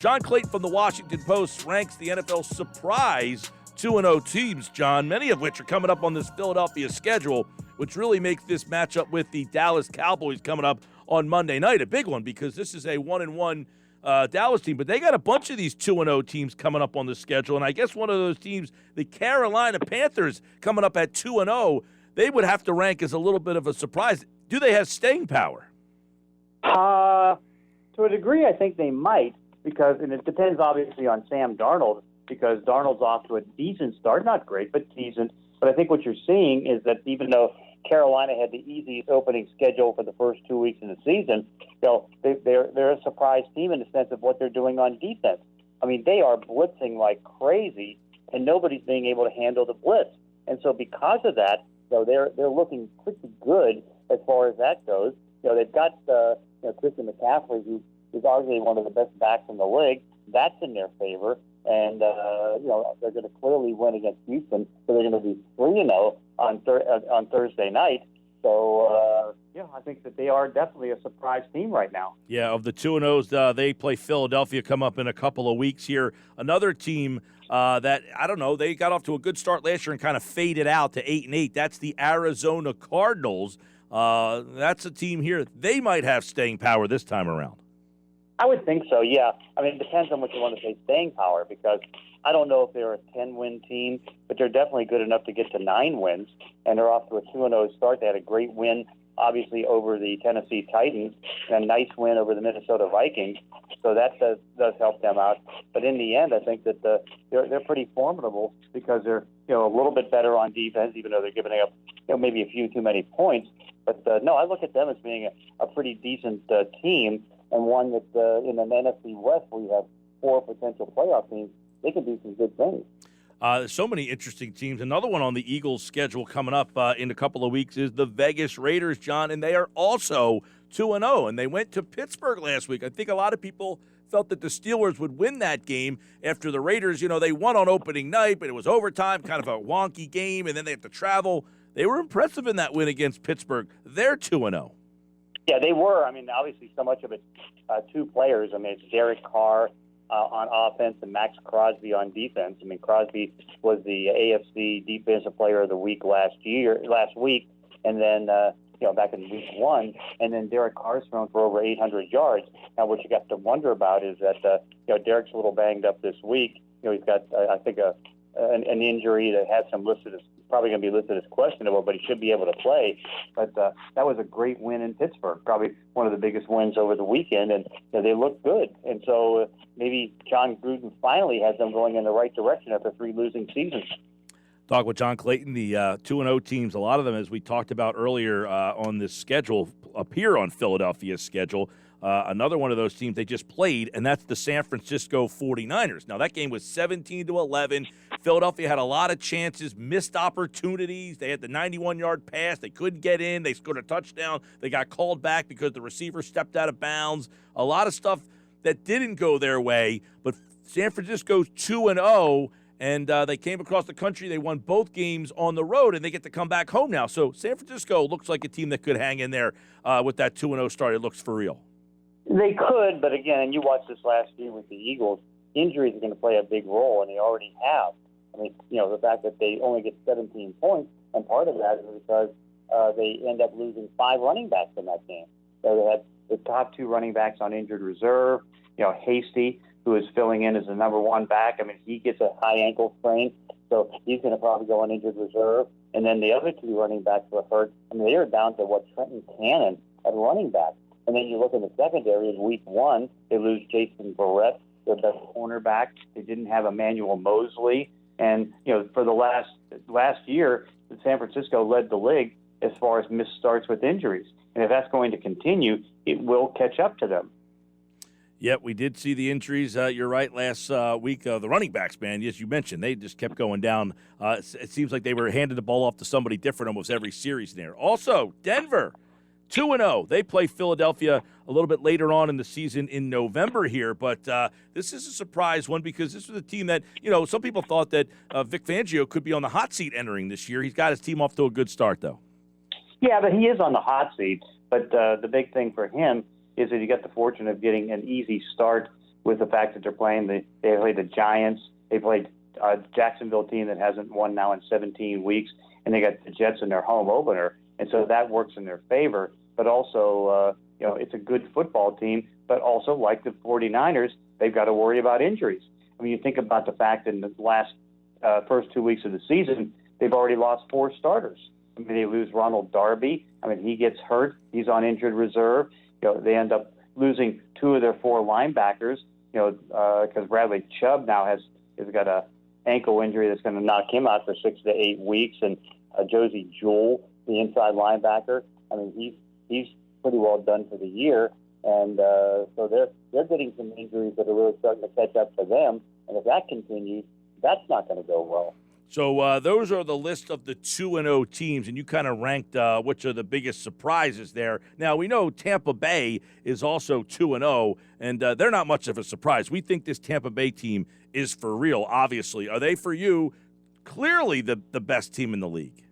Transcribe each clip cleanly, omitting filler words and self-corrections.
John Clayton from the Washington Post ranks the NFL surprise 2-0 teams, John, many of which are coming up on this Philadelphia schedule, which really makes this matchup with the Dallas Cowboys coming up on Monday night a big one because this is a 1-1 Dallas team. But they got a bunch of these 2-0 teams coming up on the schedule, and I guess one of those teams, the Carolina Panthers, coming up at 2-0, they would have to rank as a little bit of a surprise. Do they have staying power? To a degree, I think they might. And it depends obviously on Sam Darnold, because Darnold's off to a decent start, not great, but decent. But I think what you're seeing is that even though Carolina had the easiest opening schedule for the first 2 weeks of the season, they're a surprise team in the sense of what they're doing on defense. I mean, they are blitzing like crazy, and nobody's being able to handle the blitz. And so because of that, they're looking pretty good as far as that goes. They've got Christian McCaffrey, who is arguably one of the best backs in the league. That's in their favor. And, they're going to clearly win against Houston. So they're going to be 3-0 on Thursday night. So, I think that they are definitely a surprise team right now. Yeah, of the 2-0s, they play Philadelphia, come up in a couple of weeks here. Another team that, I don't know, they got off to a good start last year and kind of faded out to 8-8. That's the Arizona Cardinals. That's a team here. They might have staying power this time around. I would think so, yeah. I mean, it depends on what you want to say staying power, because I don't know if they're a 10-win team, but they're definitely good enough to get to 9 wins, and they're off to a 2-0 start. They had a great win, obviously, over the Tennessee Titans, and a nice win over the Minnesota Vikings, so that does help them out. But in the end, I think that they're pretty formidable because they're a little bit better on defense, even though they're giving up maybe a few too many points. But, no, I look at them as being a pretty decent team, and one that in an NFC West where you have 4 potential playoff teams, they can do some good things. There's so many interesting teams. Another one on the Eagles' schedule coming up in a couple of weeks is the Vegas Raiders, John, and they are also 2-0, and they went to Pittsburgh last week. I think a lot of people felt that the Steelers would win that game after the Raiders, they won on opening night, but it was overtime, kind of a wonky game, and then they have to travel. They were impressive in that win against Pittsburgh. They're 2-0. Yeah, they were. I mean, obviously, so much of it's 2 players. I mean, it's Derek Carr on offense and Max Crosby on defense. I mean, Crosby was the AFC Defensive Player of the Week last week, and then back in week 1, and then Derek Carr's thrown for over 800 yards. Now, what you got to wonder about is that Derek's a little banged up this week. He's got I think an injury that has him listed as probably going to be listed as questionable, but he should be able to play. But that was a great win in Pittsburgh, probably one of the biggest wins over the weekend, and they look good. And so maybe John Gruden finally has them going in the right direction after 3 losing seasons. Talk with John Clayton. The 2-0 teams, a lot of them, as we talked about earlier on this schedule, appear on Philadelphia's schedule. Another one of those teams they just played, and that's the San Francisco 49ers. Now, that game was 17-11. Philadelphia had a lot of chances, missed opportunities. They had the 91-yard pass. They couldn't get in. They scored a touchdown. They got called back because the receiver stepped out of bounds. A lot of stuff that didn't go their way, but San Francisco's 2-0, and they came across the country. They won both games on the road, and they get to come back home now. So San Francisco looks like a team that could hang in there with that 2-0 start. It looks for real. They could, but again, and you watched this last year with the Eagles, injuries are going to play a big role, and they already have. I mean, the fact that they only get 17 points, and part of that is because they end up losing 5 running backs in that game. So they had the top 2 running backs on injured reserve. Hasty, who is filling in as the number 1 back. I mean, he gets a high ankle sprain, so he's going to probably go on injured reserve. And then the other 2 running backs were hurt. I mean, they were down to Trenton Cannon at running back. And then you look in the secondary in week 1, they lose Jason Barrett, their best cornerback. They didn't have Emmanuel Mosley. And, for the last year, San Francisco led the league as far as missed starts with injuries. And if that's going to continue, it will catch up to them. Yep, we did see the injuries. You're right. Last week, the running backs, man, as you mentioned, they just kept going down. It seems like they were handing the ball off to somebody different almost every series there. Also, Denver, 2-0. They play Philadelphia a little bit later on in the season in November here, but this is a surprise one because this was a team that, some people thought that Vic Fangio could be on the hot seat entering this year. He's got his team off to a good start, though. Yeah, but he is on the hot seat. But the big thing for him is that he got the fortune of getting an easy start with the fact that they played the Giants, they played a Jacksonville team that hasn't won now in 17 weeks, and they got the Jets in their home opener, and so that works in their favor. But also, it's a good football team, but also like the 49ers, they've got to worry about injuries. I mean, you think about the fact in the last first 2 weeks of the season, they've already lost 4 starters. I mean, they lose Ronald Darby. I mean, he gets hurt. He's on injured reserve. They end up losing 2 of their 4 linebackers, because Bradley Chubb now has got a ankle injury that's going to knock him out for 6 to 8 weeks. And Josie Jewell, the inside linebacker, I mean, he's pretty well done for the year. And so they're getting some injuries that are really starting to catch up for them. And if that continues, that's not going to go well. So those are the list of the 2-0 teams, and you kind of ranked which are the biggest surprises there. Now, we know Tampa Bay is also 2-0, and they're not much of a surprise. We think this Tampa Bay team is for real, obviously. Are they, for you, clearly the best team in the league?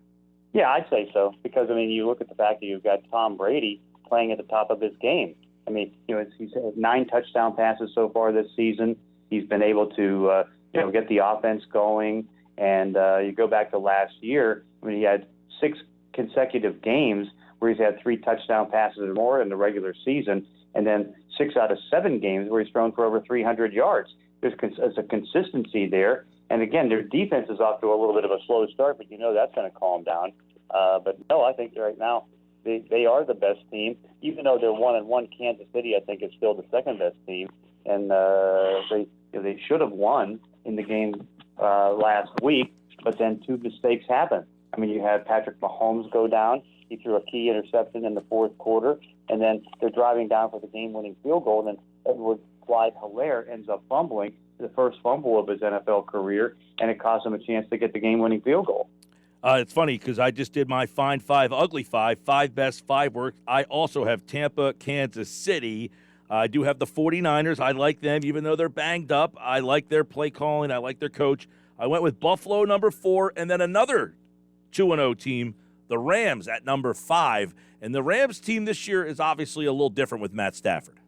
Yeah, I'd say so, because, I mean, you look at the fact that you've got Tom Brady playing at the top of his game. I mean, he's had 9 touchdown passes so far this season. He's been able to, get the offense going. And you go back to last year, I mean, he had 6 consecutive games where he's had 3 touchdown passes or more in the regular season, and then 6 out of 7 games where he's thrown for over 300 yards. There's a consistency there. And again, their defense is off to a little bit of a slow start, but that's going to calm down. But no, I think right now they are the best team. Even though they're 1-1, Kansas City, I think, is still the second best team. And they should have won in the game last week, but then 2 mistakes happened. I mean, you had Patrick Mahomes go down. He threw a key interception in the fourth quarter, and then they're driving down for the game-winning field goal, and then Edward Clyde-Hilaire ends up fumbling, the first fumble of his NFL career, and it cost him a chance to get the game-winning field goal. It's funny because I just did my Find 5 Ugly 5, 5 best 5 worst. I also have Tampa, Kansas City. I do have the 49ers. I like them, even though they're banged up. I like their play calling. I like their coach. I went with Buffalo, number 4, and then another 2-0 team, the Rams, at number 5. And the Rams team this year is obviously a little different with Matt Stafford.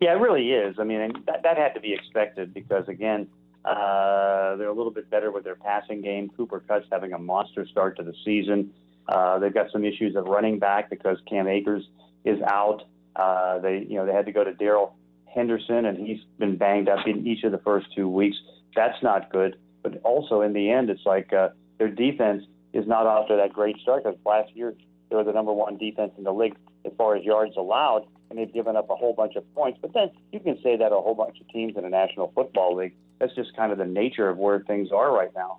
Yeah, it really is. I mean, that had to be expected because, again, they're a little bit better with their passing game. Cooper Kupp's having a monster start to the season. They've got some issues at running back because Cam Akers is out. They had to go to Darrell Henderson, and he's been banged up in each of the first 2 weeks. That's not good. But also, in the end, it's like their defense is not off to that great start because last year they were the number 1 defense in the league as far as yards allowed, and they've given up a whole bunch of points. But then you can say that a whole bunch of teams in the National Football League. That's just kind of the nature of where things are right now.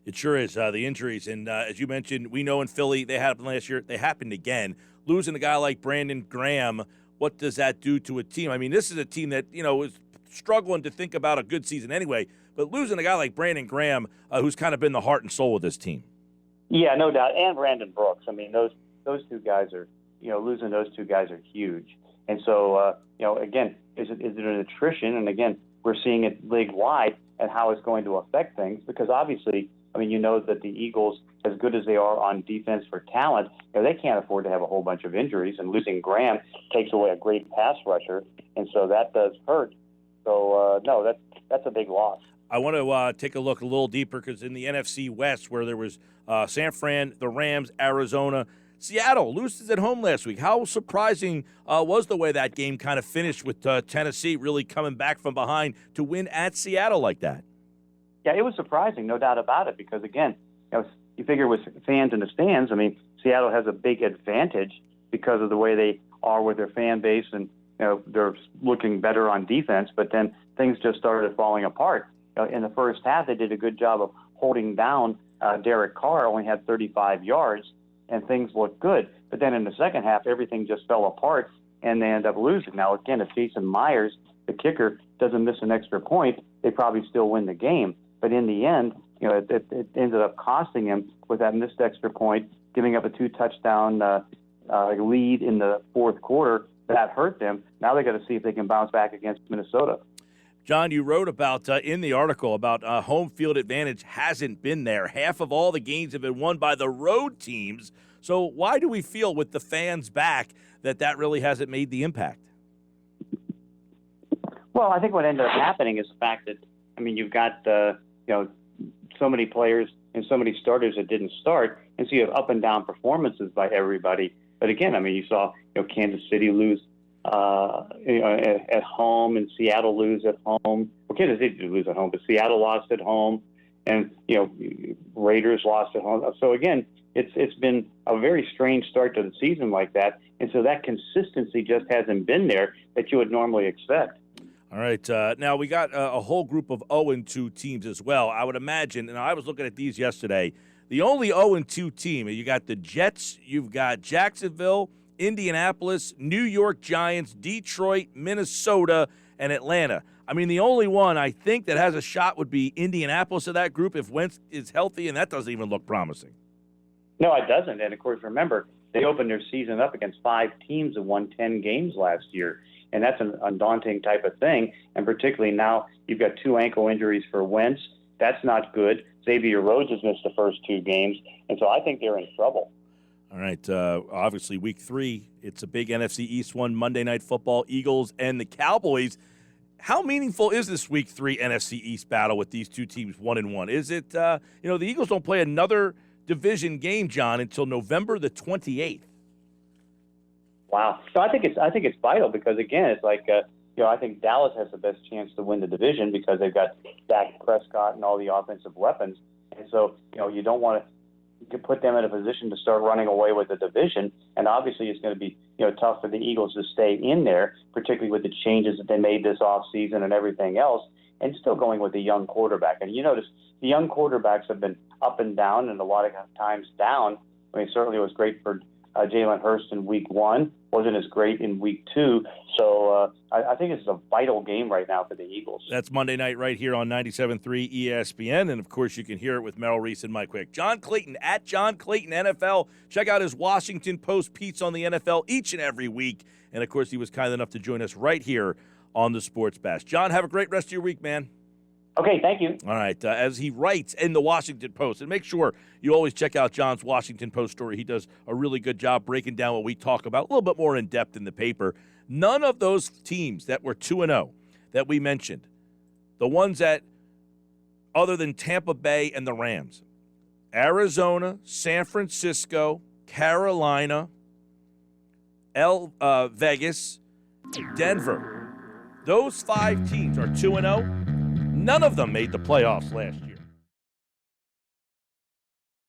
It sure is, the injuries. And as you mentioned, we know in Philly they happened last year. They happened again. Losing a guy like Brandon Graham, what does that do to a team? I mean, this is a team that, is struggling to think about a good season anyway. But losing a guy like Brandon Graham, who's kind of been the heart and soul of this team. Yeah, no doubt. And Brandon Brooks. I mean, those 2 guys are, losing those 2 guys are huge. And so, again, is it an attrition? And again, we're seeing it league-wide and how it's going to affect things because obviously, I mean, that the Eagles, as good as they are on defense for talent, they can't afford to have a whole bunch of injuries, and losing Graham takes away a great pass rusher, and so that does hurt. So, no, that's a big loss. I want to take a look a little deeper because in the NFC West where there was San Fran, the Rams, Arizona, Seattle loses at home last week. How surprising was the way that game kind of finished with Tennessee really coming back from behind to win at Seattle like that? Yeah, it was surprising, no doubt about it, because, again, you figure with fans in the stands, I mean, Seattle has a big advantage because of the way they are with their fan base and, they're looking better on defense, but then things just started falling apart. In the first half, they did a good job of holding down Derek Carr, only had 35 yards, and things looked good. But then in the second half, everything just fell apart, and they end up losing. Now, again, if Jason Myers, the kicker, doesn't miss an extra point, they probably still win the game. But in the end, it ended up costing him with that missed extra point, giving up a 2-touchdown lead in the fourth quarter. That hurt them. Now they got to see if they can bounce back against Minnesota. John, you wrote about in the article about home field advantage hasn't been there. Half of all the games have been won by the road teams. So why do we feel with the fans back that really hasn't made the impact? Well, I think what ended up happening is the fact that, I mean, you've got, so many players and so many starters that didn't start, and so you have up and down performances by everybody. But again, I mean, you saw, Kansas City lose at home, and Seattle lose at home. Well, Kansas City did lose at home, but Seattle lost at home, and Raiders lost at home. So again, it's been a very strange start to the season like that, and so that consistency just hasn't been there that you would normally expect. All right. Now, we got a whole group of 0-2 teams as well. I would imagine, and I was looking at these yesterday, the only 0-2 team, you got the Jets, you've got Jacksonville, Indianapolis, New York Giants, Detroit, Minnesota, and Atlanta. I mean, the only one I think that has a shot would be Indianapolis of that group if Wentz is healthy, and that doesn't even look promising. No, it doesn't. And, of course, remember, they opened their season up against 5 teams that won 10 games last year. And that's an undaunting type of thing. And particularly now you've got 2 ankle injuries for Wentz. That's not good. Xavier Rhodes has missed the first 2 games. And so I think they're in trouble. All right. Obviously, week 3, it's a big NFC East one, Monday Night Football, Eagles and the Cowboys. How meaningful is this week 3 NFC East battle with these 2 teams 1-1? Is it, the Eagles don't play another division game, John, until November the 28th. Wow. So I think it's vital because, again, it's like, I think Dallas has the best chance to win the division because they've got Dak Prescott and all the offensive weapons. And so, you don't want to put them in a position to start running away with the division. And obviously it's going to be, tough for the Eagles to stay in there, particularly with the changes that they made this offseason and everything else, and still going with a young quarterback. And you notice the young quarterbacks have been up and down and a lot of times down. I mean, certainly it was great for Jalen Hurts in week 1, wasn't as great in week 2. So I think this is a vital game right now for the Eagles. That's Monday night right here on 97.3 ESPN. And, of course, you can hear it with Merrill Reese and Mike Quick. John Clayton at John Clayton NFL. Check out his Washington Post piece on the NFL each and every week. And, of course, he was kind enough to join us right here on the Sports Bash. John, have a great rest of your week, man. Okay, thank you. All right, as he writes in the Washington Post, and make sure you always check out John's Washington Post story. He does a really good job breaking down what we talk about a little bit more in depth in the paper. None of those teams that were 2-0 that we mentioned, the ones that, other than Tampa Bay and the Rams, Arizona, San Francisco, Carolina, Vegas, Denver, those 5 teams are 2-0. None of them made the playoffs last year.